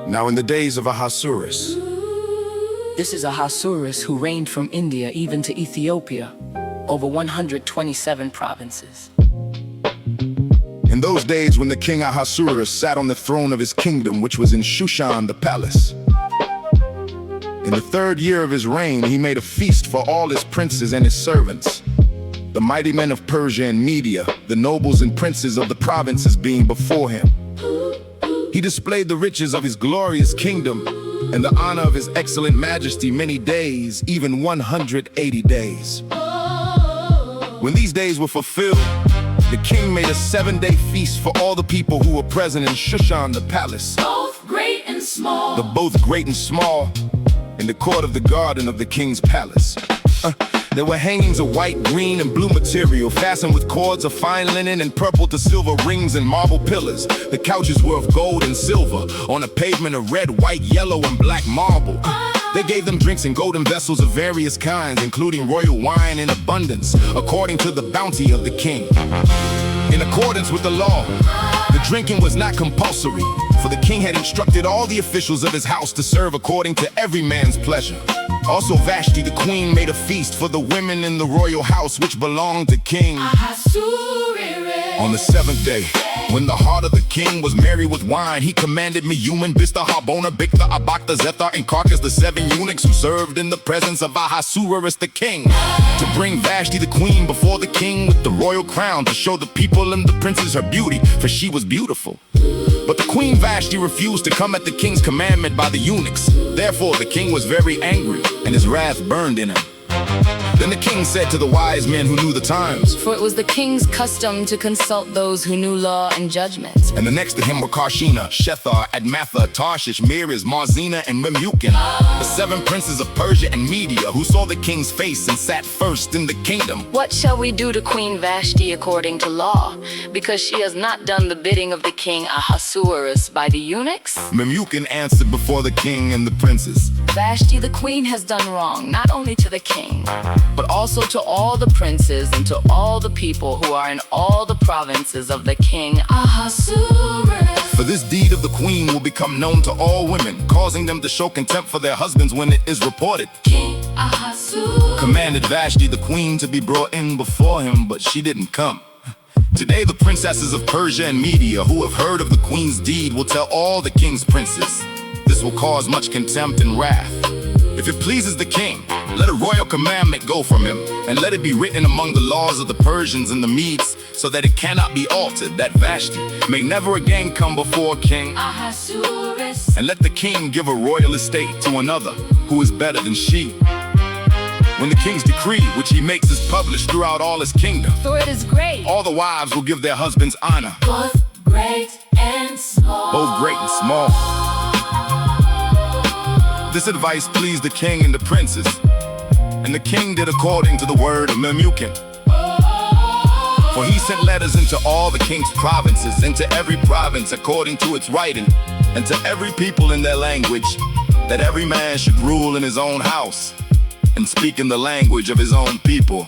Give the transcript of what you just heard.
Now in the days of Ahasuerus, This is Ahasuerus who reigned from India even to Ethiopia, over 127 provinces. in those days when the king Ahasuerus sat on the throne of his kingdom, which was in Shushan the palace, in the 3rd year of his reign, he made a feast for all his princes and his servants, the mighty men of Persia and Media, the nobles and princes of the provinces being before him. He displayed the riches of his glorious kingdom and the honor of his excellent majesty many days, even 180 days. When these days were fulfilled, the king made a 7-day feast for all the people who were present in Shushan the palace, Both great and small. both great and small, in the court of the garden of the king's palace. There were hangings of white, green, and blue material, fastened with cords of fine linen and purple to silver rings and marble pillars. The couches were of gold and silver, on a pavement of red, white, yellow, and black marble. They gave them drinks in golden vessels of various kinds, including royal wine in abundance, according to the bounty of the king. In accordance with the law, the drinking was not compulsory, for the king had instructed all the officials of his house to serve according to every man's pleasure. Also Vashti the queen made a feast for the women in the royal house which belonged to King Ahasuerus. on the 7th day. When the heart of the king was merry with wine, he commanded Meuman, Bista, Harbona, Bigtha, Abagtha, Zethar, and Carcass, the 7 eunuchs who served in the presence of Ahasuerus the king, to bring Vashti the queen before the king with the royal crown, to show the people and the princes her beauty, for she was beautiful. But the queen Vashti refused to come at the king's commandment by the eunuchs. Therefore the king was very angry, and his wrath burned in him. Then the king said to the wise men who knew the times, For it was the king's custom to consult those who knew law and judgment. and the next to him were Karshina, Shethar, Admatha, Tarshish, Meres, Marzina, and Memucan, the 7 princes of Persia and Media, who saw the king's face and sat first in the kingdom. What shall we do to Queen Vashti according to law? Because she has not done the bidding of the king Ahasuerus by the eunuchs? Memucan answered before the king and the princes, Vashti the queen has done wrong, not only to the king, but also to all the princes and to all the people who are in all the provinces of the king Ahasuerus. For this deed of the queen will become known to all women, causing them to show contempt for their husbands when it is reported. King Ahasuerus. Commanded Vashti the queen to be brought in before him, but she didn't come. Today the princesses of Persia and Media who have heard of the queen's deed will tell all the king's princes. This will cause much contempt and wrath. If it pleases the king, let a royal commandment go from him, and let it be written among the laws of the Persians and the Medes, so that it cannot be altered, that Vashti may never again come before King. Ahasuerus. And let the king give a royal estate to another who is better than she. When the king's decree, which he makes, is published throughout all his kingdom, For it is great. all the wives will give their husbands honor, Both great and small. both great and small. This advice pleased the king and the princes, and the king did according to the word of Memucan. For he sent letters into all the king's provinces, into every province according to its writing, and to every people in their language, that every man should rule in his own house, and speak in the language of his own people.